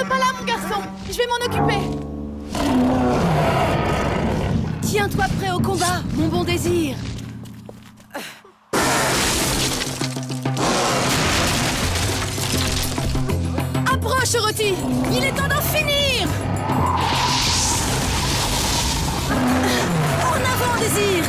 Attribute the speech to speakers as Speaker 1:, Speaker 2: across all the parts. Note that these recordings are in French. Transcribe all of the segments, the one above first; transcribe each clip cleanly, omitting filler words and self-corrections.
Speaker 1: pas là, mon garçon. Je vais m'en occuper. Tiens-toi prêt au combat, mon bon désir. Approche, Oroty. Il est temps d'en finir. En avant, désir.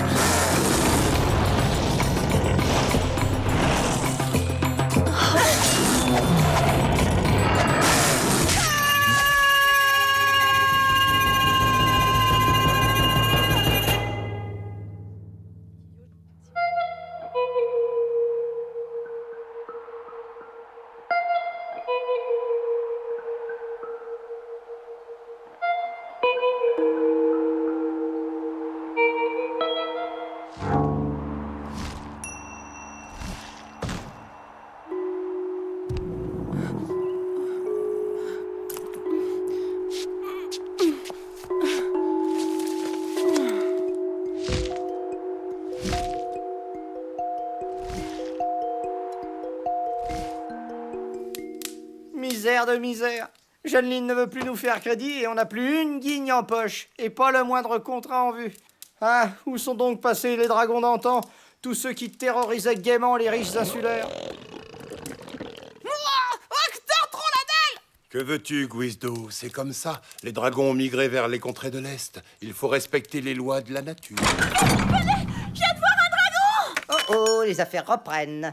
Speaker 2: Misère de misère. Jeanneline ne veut plus nous faire crédit et on n'a plus une guigne en poche. Et pas le moindre contrat en vue. Ah, où sont donc passés les dragons d'antan? Tous ceux qui terrorisaient gaiement les riches insulaires.
Speaker 3: Acteur Trollonel!
Speaker 4: Que veux-tu, Guizdo? C'est comme ça. Les dragons ont migré vers les contrées de l'Est. Il faut respecter les lois de la nature.
Speaker 3: Je viens de voir un dragon!
Speaker 2: Oh oh, les affaires reprennent.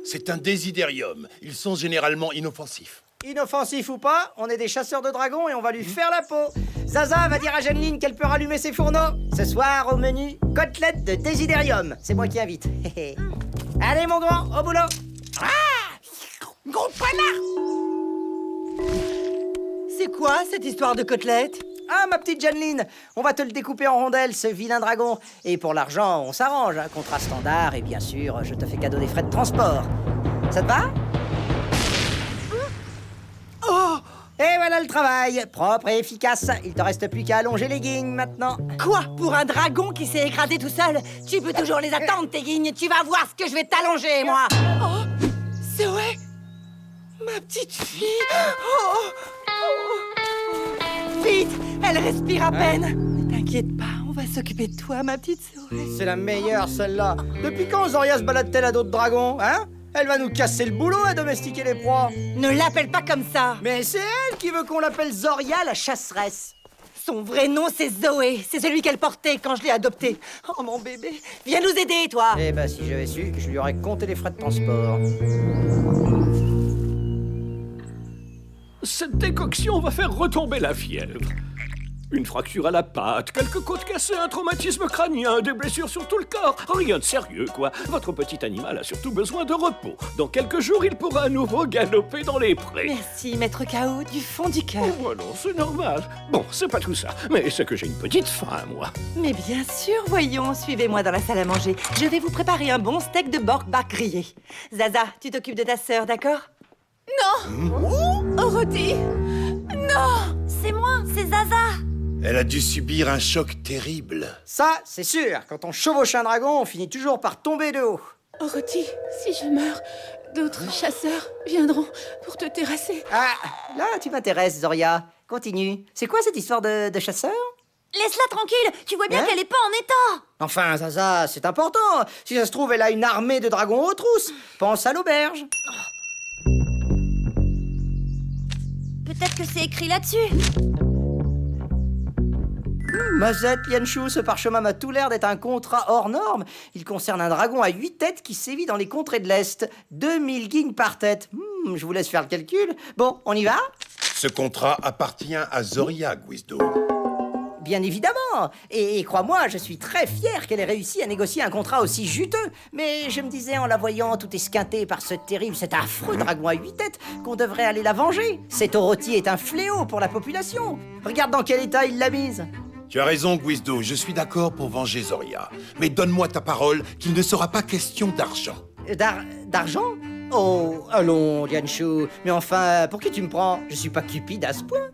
Speaker 4: C'est un désidérium. Ils sont généralement inoffensifs.
Speaker 2: Inoffensif ou pas, on est des chasseurs de dragons et on va lui faire la peau. Zaza va dire à Jeanneline qu'elle peut rallumer ses fourneaux. Ce soir, au menu, côtelettes de désidérium. C'est moi qui invite. Allez, mon grand, au boulot.
Speaker 3: Gros panard!
Speaker 5: C'est quoi cette histoire de côtelette?
Speaker 2: Ah, ma petite Jeanneline, on va te le découper en rondelles, ce vilain dragon. Et pour l'argent, on s'arrange. Un contrat standard et bien sûr, je te fais cadeau des frais de transport. Ça te va?
Speaker 5: Oh!
Speaker 2: Et voilà le travail, propre et efficace. Il te reste plus qu'à allonger les guignes maintenant.
Speaker 5: Quoi? Pour un dragon qui s'est écrasé tout seul? Tu peux toujours les attendre, tes guignes. Tu vas voir ce que je vais t'allonger, moi. Oh! C'est vrai? Ma petite fille. Oh! Vite! Elle respire à peine. Ne t'inquiète pas, on va s'occuper de toi, ma petite souris.
Speaker 2: C'est la meilleure, celle-là. Depuis quand Zoria se balade-t-elle à d'autres dragons, hein? Elle va nous casser le boulot à domestiquer les proies.
Speaker 5: Ne l'appelle pas comme ça.
Speaker 2: Mais c'est elle qui veut qu'on l'appelle Zoria, la chasseresse.
Speaker 5: Son vrai nom, c'est Zoé. C'est celui qu'elle portait quand je l'ai adopté. Oh, mon bébé. Viens nous aider, toi.
Speaker 2: Eh ben, si j'avais su, je lui aurais compté les frais de transport.
Speaker 6: Cette décoction va faire retomber la fièvre. Une fracture à la patte, quelques côtes cassées, un traumatisme crânien, des blessures sur tout le corps. Rien de sérieux, quoi. Votre petit animal a surtout besoin de repos. Dans quelques jours, il pourra à nouveau galoper dans les prés.
Speaker 5: Merci, maître K.O. du fond du cœur.
Speaker 6: Oh, voilà, c'est normal. Bon, c'est pas tout ça, mais c'est que j'ai une petite faim, moi.
Speaker 5: Mais bien sûr, voyons, suivez-moi dans la salle à manger. Je vais vous préparer un bon steak de Borg-Bach grillé. Zaza, tu t'occupes de ta sœur, d'accord?
Speaker 1: Non. Oroty. Non.
Speaker 3: C'est moi, c'est Zaza!
Speaker 4: Elle a dû subir un choc terrible.
Speaker 2: Ça, c'est sûr. Quand on chevauche un dragon, on finit toujours par tomber de haut.
Speaker 1: Oroty, si je meurs, d'autres chasseurs viendront pour te terrasser.
Speaker 2: Ah, là, tu m'intéresses, Zoria. Continue. C'est quoi cette histoire de chasseur?
Speaker 3: Laisse-la tranquille, tu vois bien
Speaker 2: Hein?
Speaker 3: qu'elle est pas en état!
Speaker 2: Enfin, Zaza, c'est important. Si ça se trouve, elle a une armée de dragons aux trousses. Pense à l'auberge.
Speaker 3: Peut-être que c'est écrit là-dessus.
Speaker 2: Mazette, Lianshu, ce parchemin m'a tout l'air d'être un contrat hors norme. Il concerne un dragon à 8 têtes qui sévit dans les contrées de l'Est. 2000 guignes par tête. Je vous laisse faire le calcul. Bon, on y va?
Speaker 4: Ce contrat appartient à Zoria, Guizdo.
Speaker 2: Bien évidemment. Et crois-moi, je suis très fier qu'elle ait réussi à négocier un contrat aussi juteux. Mais je me disais en la voyant tout esquintée par ce terrible, cet affreux dragon à 8 têtes, qu'on devrait aller la venger. Cet Oroty est un fléau pour la population. Regarde dans quel état il l'a mise.
Speaker 4: Tu as raison, Guizdo, je suis d'accord pour venger Zoria. Mais donne-moi ta parole qu'il ne sera pas question d'argent.
Speaker 2: D'argent? Oh, allons, Lianshu. Mais enfin, pour qui tu me prends? Je suis pas cupide à ce point.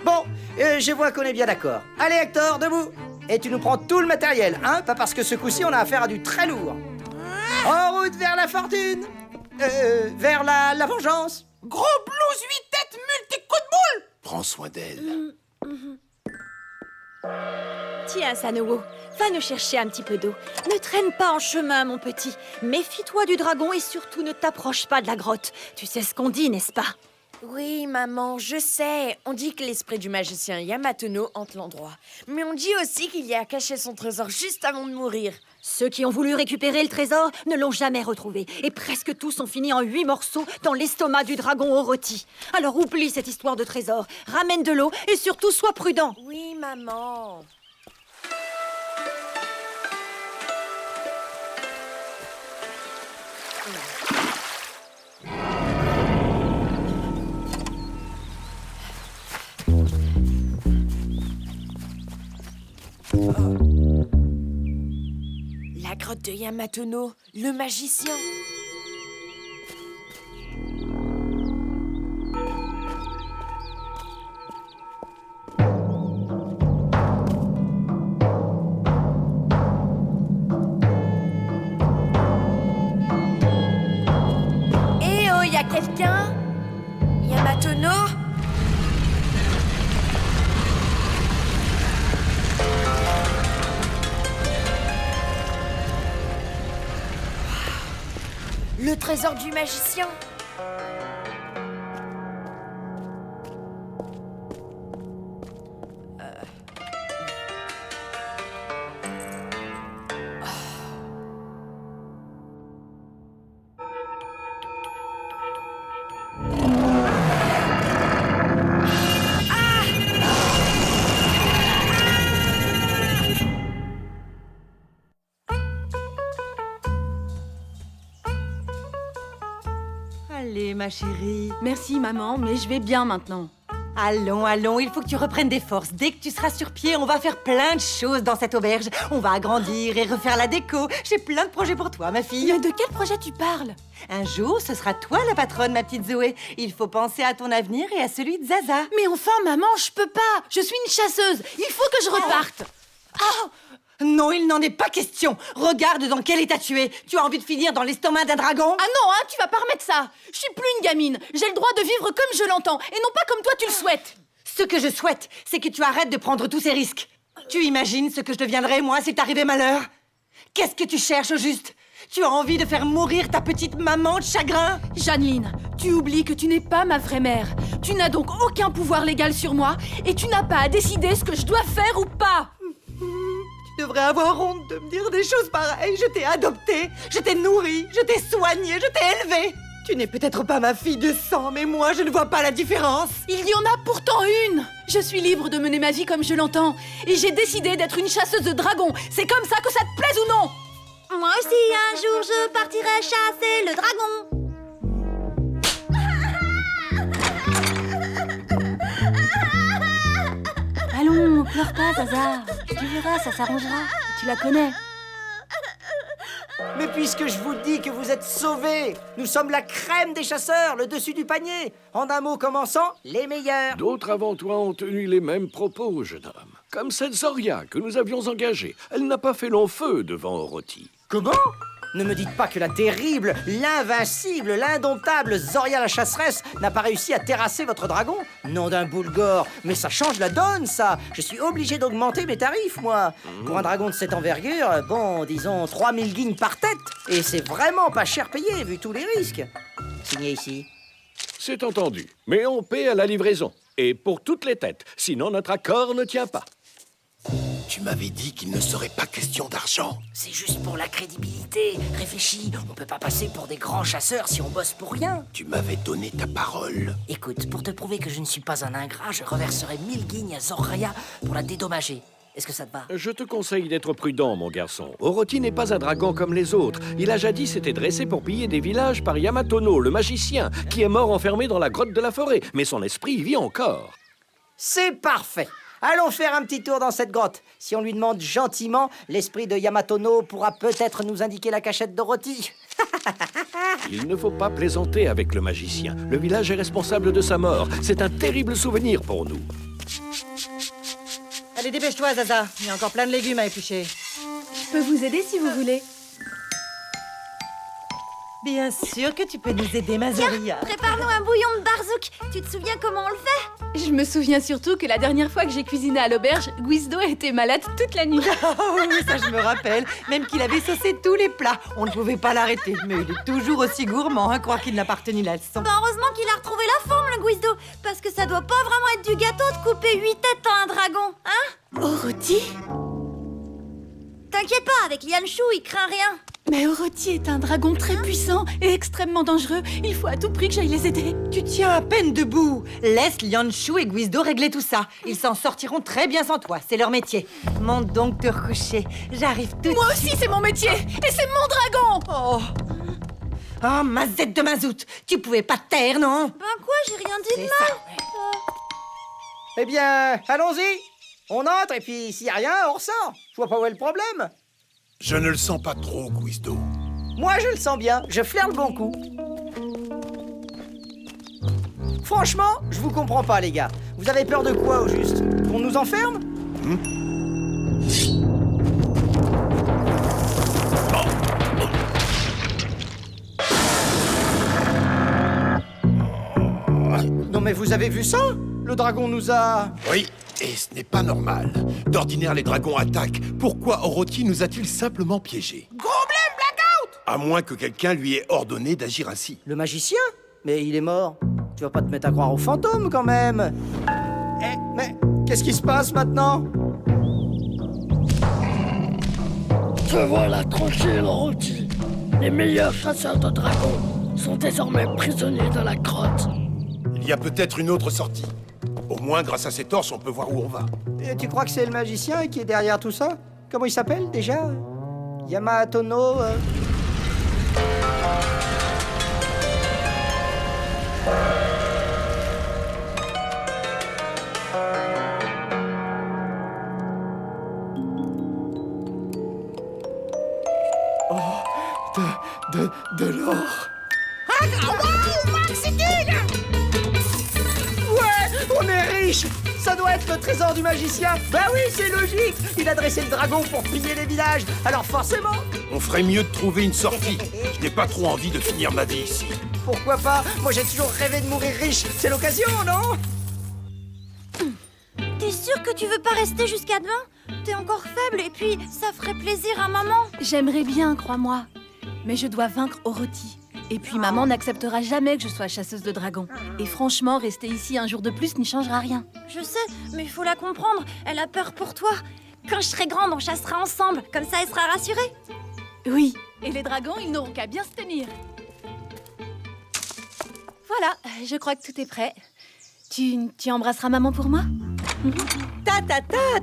Speaker 2: Bon, je vois qu'on est bien d'accord. Allez, Hector, debout. Et tu nous prends tout le matériel, hein? Pas parce que ce coup-ci, on a affaire à du très lourd. En route vers la fortune. Vers la vengeance.
Speaker 7: Gros blues 8 têtes multi-coup de boule.
Speaker 4: Prends soin d'elle.
Speaker 3: Tiens, Sanowo, va nous chercher un petit peu d'eau. Ne traîne pas en chemin, mon petit. Méfie-toi du dragon et surtout ne t'approche pas de la grotte. Tu sais ce qu'on dit, n'est-ce pas?
Speaker 8: Oui, maman, je sais. On dit que l'esprit du magicien Yamatono hante l'endroit. Mais on dit aussi qu'il y a caché son trésor juste avant de mourir.
Speaker 3: Ceux qui ont voulu récupérer le trésor ne l'ont jamais retrouvé. Et presque tous ont fini en 8 morceaux dans l'estomac du dragon Orochi. Alors oublie cette histoire de trésor. Ramène de l'eau et surtout sois prudent.
Speaker 8: Oui, maman. La grotte de Yamatono, le magicien. Eh oh, y a quelqu'un? Yamatono? Le trésor du magicien.
Speaker 5: Allez, ma chérie.
Speaker 1: Merci, maman, mais je vais bien maintenant.
Speaker 5: Allons, allons, il faut que tu reprennes des forces. Dès que tu seras sur pied, on va faire plein de choses dans cette auberge. On va agrandir et refaire la déco. J'ai plein de projets pour toi, ma fille.
Speaker 1: Mais de quel projet tu parles?
Speaker 5: Un jour, ce sera toi la patronne, ma petite Zoé. Il faut penser à ton avenir et à celui de Zaza.
Speaker 1: Mais enfin, maman, je peux pas. Je suis une chasseuse. Il faut que je reparte.
Speaker 5: Non, il n'en est pas question. Regarde dans quel état tu es. Tu as envie de finir dans l'estomac d'un dragon?
Speaker 1: Ah non, hein, tu vas pas remettre ça. Je suis plus une gamine. J'ai le droit de vivre comme je l'entends et non pas comme toi tu le souhaites.
Speaker 5: Ce que je souhaite, c'est que tu arrêtes de prendre tous ces risques. Tu imagines ce que je deviendrais, moi, s'il t'arrivait malheur? Qu'est-ce que tu cherches, au juste? Tu as envie de faire mourir ta petite maman de chagrin?
Speaker 1: Jeanneline, tu oublies que tu n'es pas ma vraie mère. Tu n'as donc aucun pouvoir légal sur moi et tu n'as pas à décider ce que je dois faire ou pas.
Speaker 5: Tu devrais avoir honte de me dire des choses pareilles. Je t'ai adoptée, je t'ai nourrie, je t'ai soignée, je t'ai élevée. Tu n'es peut-être pas ma fille de sang, mais moi, je ne vois pas la différence.
Speaker 1: Il y en a pourtant une. Je suis libre de mener ma vie comme je l'entends. Et j'ai décidé d'être une chasseuse de dragons. C'est comme ça, que ça te plaise ou non?
Speaker 3: Moi aussi, un jour, je partirai chasser le dragon.
Speaker 1: Allons, pleure pas, Zaza. Tu verras, ça s'arrangera. Tu la connais.
Speaker 2: Mais puisque je vous dis que vous êtes sauvés, nous sommes la crème des chasseurs, le dessus du panier. En un mot commençant, les meilleurs.
Speaker 6: D'autres avant toi ont tenu les mêmes propos, jeune homme. Comme cette Zoria que nous avions engagée. Elle n'a pas fait long feu devant Orochi.
Speaker 2: Comment? Ne me dites pas que la terrible, l'invincible, l'indomptable Zoria la chasseresse n'a pas réussi à terrasser votre dragon? Nom d'un boulgore, mais ça change la donne, ça. Je suis obligé d'augmenter mes tarifs, moi. Pour un dragon de cette envergure, bon, disons 3000 guignes par tête. Et c'est vraiment pas cher payé, vu tous les risques. Signé ici.
Speaker 6: C'est entendu, mais on paie à la livraison. Et pour toutes les têtes, sinon notre accord ne tient pas.
Speaker 4: Tu m'avais dit qu'il ne serait pas question d'argent.
Speaker 2: C'est juste pour la crédibilité. Réfléchis, on peut pas passer pour des grands chasseurs si on bosse pour rien.
Speaker 4: Tu m'avais donné ta parole.
Speaker 2: Écoute, pour te prouver que je ne suis pas un ingrat, je reverserai 1000 guignes à Zoria pour la dédommager. Est-ce que ça te va?
Speaker 6: Je te conseille d'être prudent, mon garçon. Orochi n'est pas un dragon comme les autres. Il a jadis été dressé pour piller des villages par Yamatono, le magicien, qui est mort enfermé dans la grotte de la forêt. Mais son esprit vit encore.
Speaker 2: C'est parfait. Allons faire un petit tour dans cette grotte. Si on lui demande gentiment, l'esprit de Yamatono pourra peut-être nous indiquer la cachette d'Orochi.
Speaker 6: Il ne faut pas plaisanter avec le magicien. Le village est responsable de sa mort. C'est un terrible souvenir pour nous.
Speaker 5: Allez, dépêche-toi, Zaza. Il y a encore plein de légumes à éplucher.
Speaker 1: Je peux vous aider si vous voulez.
Speaker 5: Bien sûr que tu peux nous aider, Mazoria.
Speaker 3: Prépare-nous un bouillon de barzouk. Tu te souviens comment on le fait?
Speaker 1: Je me souviens surtout que la dernière fois que j'ai cuisiné à l'auberge, Guizdo était malade toute la nuit.
Speaker 5: Oh oui, ça je me rappelle. Même qu'il avait saucé tous les plats. On ne pouvait pas l'arrêter. Mais il est toujours aussi gourmand, hein, croire qu'il n'a pas retenu la leçon.
Speaker 3: Bah heureusement qu'il a retrouvé la forme, le Guizdo. Parce que ça doit pas vraiment être du gâteau de couper 8 têtes en un dragon, hein?
Speaker 1: Oroti?
Speaker 3: T'inquiète pas, avec Lianshu, il craint rien.
Speaker 1: Mais Oroti est un dragon très puissant et extrêmement dangereux. Il faut à tout prix que j'aille les aider.
Speaker 5: Tu tiens à peine debout. Laisse Lianshu et Guizdo régler tout ça. Ils s'en sortiront très bien sans toi, c'est leur métier. Monte donc te recoucher. J'arrive tout de
Speaker 1: Moi aussi, c'est mon métier. Et c'est mon dragon.
Speaker 5: Oh, oh mazette de mazout. Tu pouvais pas te taire, non?
Speaker 3: Ben quoi, j'ai rien dit de
Speaker 5: C'est
Speaker 3: mal.
Speaker 5: ça, ouais.
Speaker 2: Eh bien, allons-y. On entre et puis s'il y a rien, on ressort. Je vois pas où est le problème.
Speaker 4: Je ne le sens pas trop, Guizdo.
Speaker 2: Moi, je le sens bien. Je flaire le bon coup. Franchement, je vous comprends pas, les gars. Vous avez peur de quoi, au juste? Qu'on nous enferme? Non mais vous avez vu ça? Le dragon nous a...
Speaker 4: Oui, et ce n'est pas normal. D'ordinaire, les dragons attaquent. Pourquoi Oroti nous a-t-il simplement piégés?
Speaker 7: Problème, blackout!
Speaker 4: À moins que quelqu'un lui ait ordonné d'agir ainsi.
Speaker 2: Le magicien? Mais il est mort. Tu vas pas te mettre à croire aux fantômes, quand même. Eh, mais qu'est-ce qui se passe maintenant?
Speaker 9: Te voilà tranquille, Oroti. Les meilleurs chasseurs de dragons sont désormais prisonniers dans la grotte.
Speaker 4: Il y a peut-être une autre sortie. Au moins, grâce à ces torches, on peut voir où on va.
Speaker 2: Et tu crois que c'est le magicien qui est derrière tout ça? Comment il s'appelle, déjà? Yamatono... De l'or.
Speaker 7: Ah, wow, Maxitude!
Speaker 2: Ouais, on est riche. Ça doit être le trésor du magicien. Bah oui, c'est logique. Il a dressé le dragon pour piller les villages. Alors forcément.
Speaker 4: On ferait mieux de trouver une sortie. Je n'ai pas trop envie de finir ma vie ici.
Speaker 2: Pourquoi pas? Moi, j'ai toujours rêvé de mourir riche. C'est l'occasion, non?
Speaker 3: T'es sûr que tu veux pas rester jusqu'à demain? T'es encore faible et puis ça ferait plaisir à maman.
Speaker 1: J'aimerais bien, crois-moi. Mais je dois vaincre Oroti. Et puis maman n'acceptera jamais que je sois chasseuse de dragons. Et franchement, rester ici un jour de plus n'y changera rien.
Speaker 3: Je sais, mais il faut la comprendre. Elle a peur pour toi. Quand je serai grande, on chassera ensemble. Comme ça, elle sera rassurée.
Speaker 1: Oui. Et les dragons, ils n'auront qu'à bien se tenir. Voilà, je crois que tout est prêt. Tu embrasseras maman pour moi?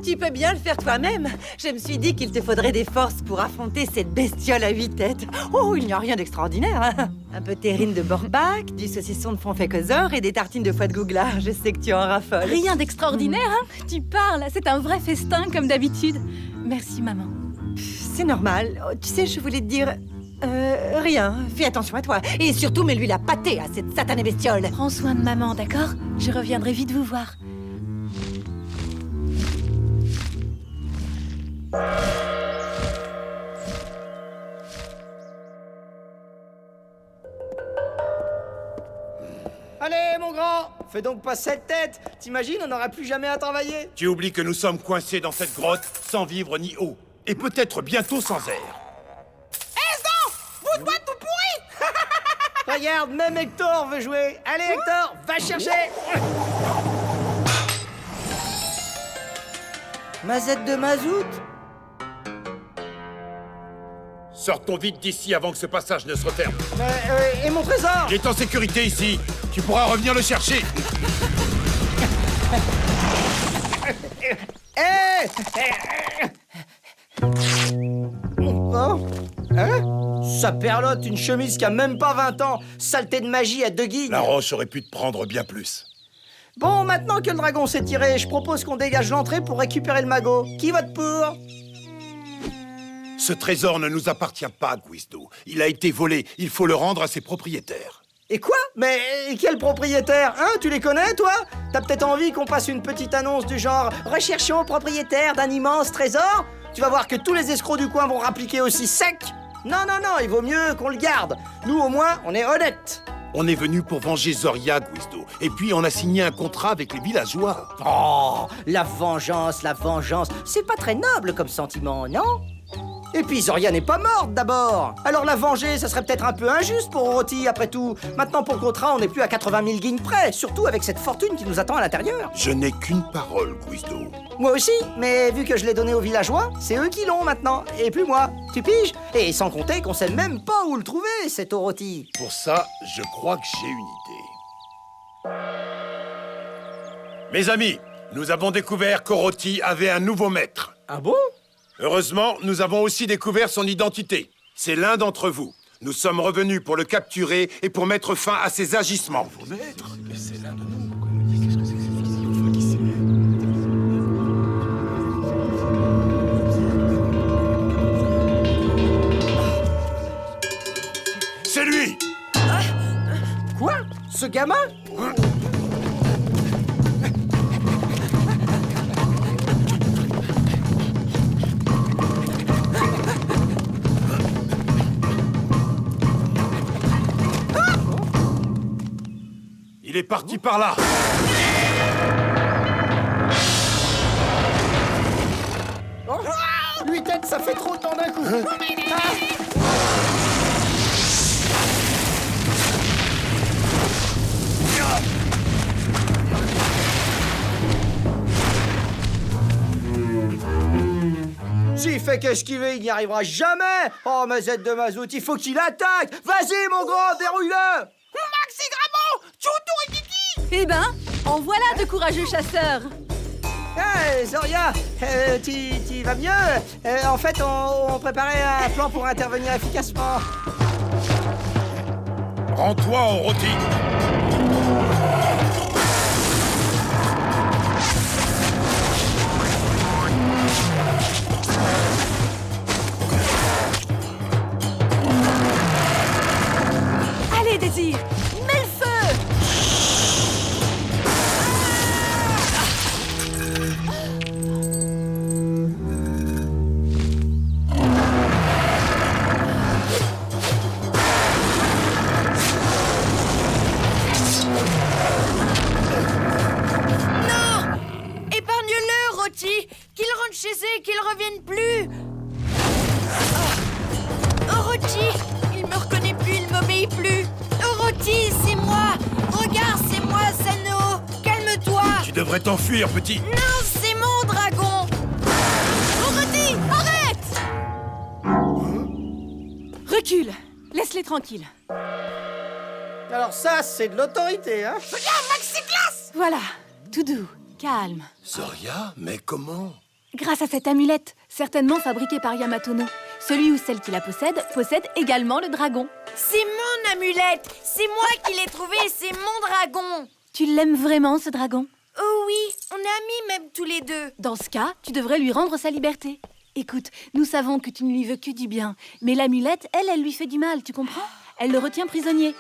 Speaker 5: Tu peux bien le faire toi-même. Je me suis dit qu'il te faudrait des forces pour affronter cette bestiole à 8 têtes. Oh, il n'y a rien d'extraordinaire, hein. Un peu de terrine de Borbak, du saucisson de Fonfekosor et des tartines de foie de gouglar. Je sais que tu en raffoles.
Speaker 1: Rien d'extraordinaire, hein? Tu parles, c'est un vrai festin comme d'habitude. Merci, maman.
Speaker 5: C'est normal. Oh, tu sais, je voulais te dire... rien. Fais attention à toi. Et surtout, mets-lui la pâtée à cette satanée bestiole.
Speaker 1: Prends soin de maman, d'accord? Je reviendrai vite vous voir.
Speaker 2: Allez, mon grand, fais donc pas cette tête. T'imagines, on n'aura plus jamais à travailler.
Speaker 4: Tu oublies que nous sommes coincés dans cette grotte, sans vivre ni eau. Et peut-être bientôt sans air.
Speaker 7: Vous doit tout pourri!
Speaker 2: Regarde, même Hector veut jouer. Allez, Hector, va chercher. Mazette de mazout?
Speaker 4: Sortons vite d'ici avant que ce passage ne se referme.
Speaker 2: Mais, et mon trésor?
Speaker 4: Il est en sécurité ici. Tu pourras revenir le chercher.
Speaker 2: Oh, hein? Ça perlotte, une chemise qui a même pas 20 ans. Saleté de magie à 2 guignes.
Speaker 4: La roche aurait pu te prendre bien plus.
Speaker 2: Bon, maintenant que le dragon s'est tiré, je propose qu'on dégage l'entrée pour récupérer le magot. Qui vote pour?
Speaker 4: Ce trésor ne nous appartient pas, Guizdo. Il a été volé. Il faut le rendre à ses propriétaires.
Speaker 2: Et quoi? Mais quel propriétaire? Hein? Tu les connais, toi? T'as peut-être envie qu'on passe une petite annonce du genre « Recherchons propriétaire d'un immense trésor ?» Tu vas voir que tous les escrocs du coin vont rappliquer aussi sec. Non, non, non, il vaut mieux qu'on le garde. Nous, au moins, on est honnêtes.
Speaker 4: On est venu pour venger Zoria, Guizdo. Et puis, on a signé un contrat avec les villageois.
Speaker 2: Oh, la vengeance, c'est pas très noble comme sentiment, non? Et puis Zoria n'est pas morte d'abord. Alors la venger, ça serait peut-être un peu injuste pour Orochi après tout. Maintenant pour le contrat, on n'est plus à 80 000 guinées près, surtout avec cette fortune qui nous attend à l'intérieur.
Speaker 4: Je n'ai qu'une parole, Guizdo.
Speaker 2: Moi aussi, mais vu que je l'ai donnée aux villageois, c'est eux qui l'ont maintenant, et plus moi. Tu piges? Et sans compter qu'on sait même pas où le trouver, cet Orochi.
Speaker 4: Pour ça, je crois que j'ai une idée. Mes amis, nous avons découvert qu'Orochi avait un nouveau maître.
Speaker 2: Ah bon?
Speaker 4: Heureusement, nous avons aussi découvert son identité. C'est l'un d'entre vous. Nous sommes revenus pour le capturer et pour mettre fin à ses agissements. C'est l'un de nous. C'est lui!
Speaker 2: Quoi? Ce gamin?
Speaker 4: Il est parti par là.
Speaker 2: Oh, 8 têtes, ça fait trop de temps d'un coup. S'il fait qu'esquiver, il n'y arrivera jamais. Oh, ma Z de mazout, il faut qu'il attaque. Vas-y, mon grand, dérouille-le.
Speaker 7: Maxi Gramont, Choutou et Kiki.
Speaker 1: Eh ben, en voilà de courageux chasseurs.
Speaker 2: Hey, Zoria, tu vas mieux? En fait, on préparait un plan pour intervenir efficacement.
Speaker 4: Rends-toi, Orochi.
Speaker 1: Allez, Désir, mets le feu!
Speaker 8: Épargne-le, Orochi. Qu'il rentre chez eux et qu'il revienne plus. Orochi, il me reconnaît plus, il m'obéit plus. Orochi, c'est moi. Regarde, c'est moi, Sano. Calme-toi.
Speaker 4: Tu devrais t'enfuir, petit.
Speaker 8: Non, c'est mon dragon. Orochi, arrête.
Speaker 1: Recule, laisse-les tranquilles.
Speaker 2: Alors ça, c'est de l'autorité, hein?
Speaker 1: Voilà, tout doux, calme.
Speaker 4: Zoria, mais comment?
Speaker 1: Grâce à cette amulette, certainement fabriquée par Yamatono. Celui ou celle qui la possède également le dragon.
Speaker 8: C'est mon amulette. C'est moi qui l'ai trouvé, c'est mon dragon.
Speaker 1: Tu l'aimes vraiment, ce dragon?
Speaker 8: Oh oui, on est amis même tous les deux.
Speaker 1: Dans ce cas, tu devrais lui rendre sa liberté. Écoute, nous savons que tu ne lui veux que du bien. Mais l'amulette, elle lui fait du mal, tu comprends? Elle le retient prisonnier.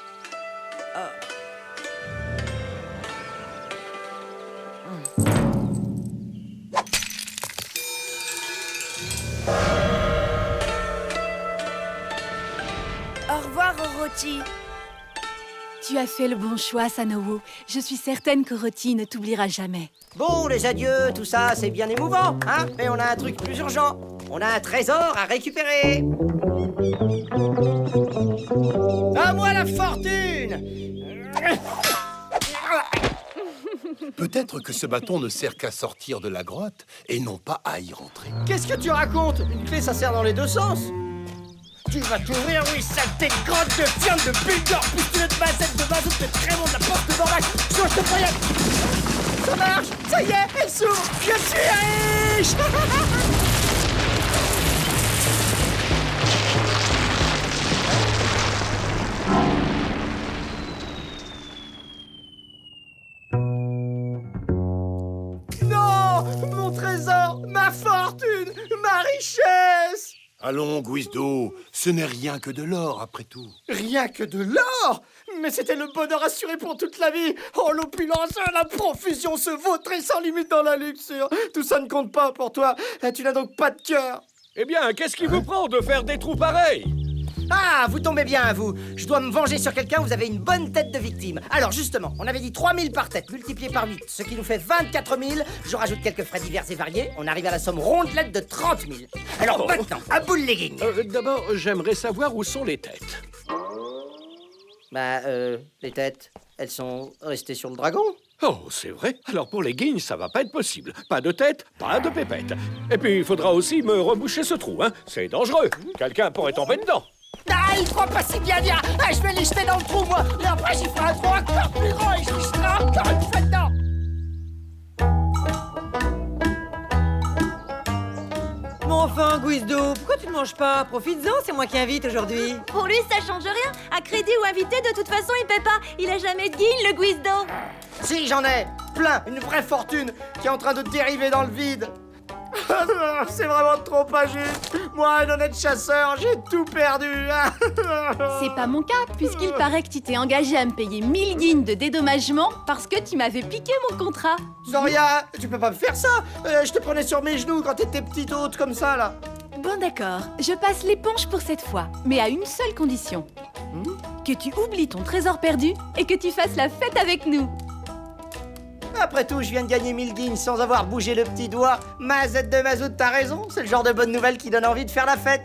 Speaker 8: Au revoir, Orochi.
Speaker 1: Tu as fait le bon choix, Sanowo. Je suis certaine qu'Orochi ne t'oubliera jamais.
Speaker 2: Bon, les adieux, tout ça, c'est bien émouvant, hein? Mais on a un truc plus urgent. On a un trésor à récupérer. À moi la fortune!
Speaker 4: Peut-être que ce bâton ne sert qu'à sortir de la grotte et non pas à y rentrer.
Speaker 2: Qu'est-ce que tu racontes? Une clé, ça sert dans les deux sens. Tu vas t'ouvrir, oui, saleté de grotte de viande de bulldog, pistolet de mazette de mazout, de crémon, de la porte de Borlac. Je te préviens. Ça marche. Ça y est, elle s'ouvre. Je suis riche. Non, mon trésor, ma fortune, ma richesse.
Speaker 4: Allons, Guizdo, ce n'est rien que de l'or, après tout.
Speaker 10: Rien que de l'or? Mais c'était le bonheur assuré pour toute la vie. Oh, l'opulence, la profusion, se vautrer sans limite dans la luxure. Tout ça ne compte pas pour toi. Tu n'as donc pas de cœur.
Speaker 6: Eh bien, qu'est-ce qui vous prend de faire des trous pareils?
Speaker 2: Ah, vous tombez bien, vous. Je dois me venger sur quelqu'un, vous avez une bonne tête de victime. Alors, justement, on avait dit 3000 par tête, multiplié par 8, ce qui nous fait 24 000. Je rajoute quelques frais divers et variés. On arrive à la somme rondelette de 30 000. Alors, maintenant, à bout de legging.
Speaker 6: D'abord, j'aimerais savoir où sont les têtes.
Speaker 2: Les têtes, elles sont restées sur le dragon.
Speaker 6: Oh, c'est vrai. Alors pour les guignes, ça va pas être possible. Pas de tête, pas de pépette. Et puis, il faudra aussi me reboucher ce trou, hein. C'est dangereux. Quelqu'un pourrait tomber dedans.
Speaker 2: Ah, il croit pas si bien dire. Ah, je vais les jeter dans le trou, moi. Et après, j'y ferai un trou encore plus grand et je les jeterai encore une fois dedans.
Speaker 5: Mais enfin, Guizdo, pourquoi tu ne manges pas? Profites-en, c'est moi qui invite aujourd'hui.
Speaker 3: Pour lui, ça change rien. À crédit ou invité, de toute façon, il paie pas. Il a jamais de guigne, le Guizdo.
Speaker 2: Si, j'en ai plein, une vraie fortune qui est en train de dériver dans le vide.
Speaker 10: C'est vraiment trop injuste. Moi, un honnête chasseur, j'ai tout perdu.
Speaker 1: C'est pas mon cas, puisqu'il paraît que tu t'es engagé à me payer 1000 guignes de dédommagement parce que tu m'avais piqué mon contrat.
Speaker 10: Zoria, tu peux pas me faire ça. Je te prenais sur mes genoux quand t'étais petite haute comme ça, là.
Speaker 1: Bon d'accord, je passe l'éponge pour cette fois, mais à une seule condition. Que tu oublies ton trésor perdu et que tu fasses la fête avec nous.
Speaker 2: Après tout, je viens de gagner 1000 guignes sans avoir bougé le petit doigt. Mazette de Mazout, t'as raison, c'est le genre de bonne nouvelle qui donne envie de faire la fête.